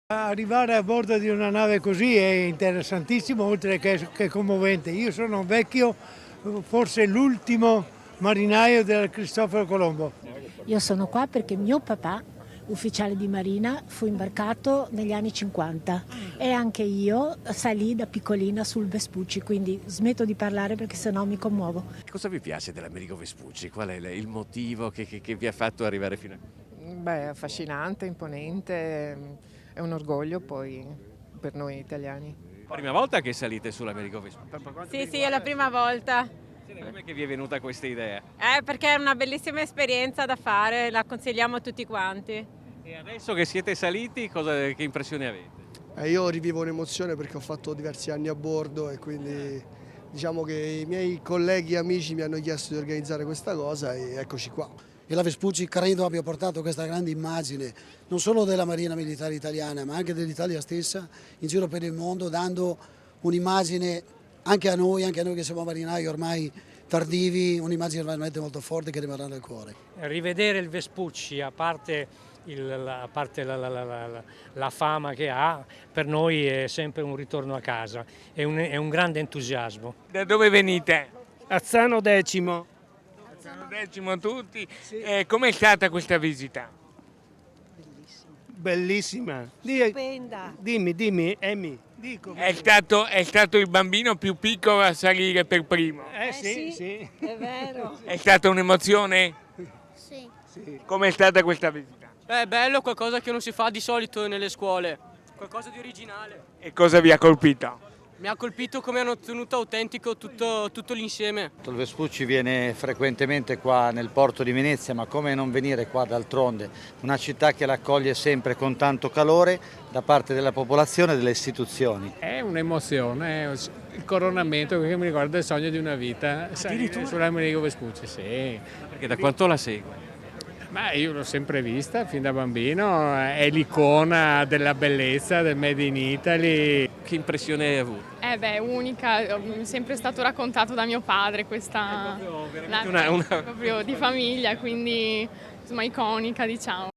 Arrivare a bordo di una nave così è interessantissimo, oltre che commovente. Io sono un vecchio, forse l'ultimo marinaio del Cristoforo Colombo. Io sono qua perché mio papà, ufficiale di marina, fu imbarcato negli anni 50 e anche io salì da piccolina sul Vespucci, quindi smetto di parlare perché sennò mi commuovo. Cosa vi piace dell'Amerigo Vespucci? Qual è il motivo che vi ha fatto arrivare fino a qui? Beh, affascinante, imponente, è un orgoglio poi per noi italiani. Prima volta che salite sull'Amerigo Vespucci? Sì, è la prima volta. Com'è che vi è venuta questa idea? Perché è una bellissima esperienza da fare, la consigliamo a tutti quanti. E adesso che siete saliti, che impressione avete? Io rivivo un'emozione perché ho fatto diversi anni a bordo e quindi diciamo che i miei colleghi e amici mi hanno chiesto di organizzare questa cosa e eccoci qua. E la Vespucci credo abbia portato questa grande immagine non solo della Marina Militare Italiana ma anche dell'Italia stessa in giro per il mondo, dando un'immagine anche a noi che siamo marinai ormai tardivi, un'immagine veramente molto forte che rimarrà nel cuore. Rivedere il Vespucci, a parte la fama che ha, per noi è sempre un ritorno a casa, è un grande entusiasmo. Da dove venite? Azzano Decimo. Azzano Decimo tutti. Sì. Com'è stata questa visita? Bellissima. Stupenda. Dimmi, Emi. È stato il bambino più piccolo a salire per primo. Sì. È vero. È stata un'emozione? Sì. Com'è stata questa visita? È bello, qualcosa che non si fa di solito nelle scuole, qualcosa di originale. E cosa vi ha colpito? Mi ha colpito come hanno tenuto autentico tutto l'insieme. Il Vespucci viene frequentemente qua nel porto di Venezia, ma come non venire qua d'altronde? Una città che l'accoglie sempre con tanto calore da parte della popolazione e delle istituzioni. È un'emozione, il coronamento che mi ricorda il sogno di una vita. Sull'Amerigo Vespucci, sì. Perché da quanto la segue? Ma io l'ho sempre vista fin da bambino, è l'icona della bellezza del Made in Italy. Che impressione hai avuto? Unica, è sempre stato raccontato da mio padre questa, una proprio di famiglia, quindi insomma iconica, diciamo.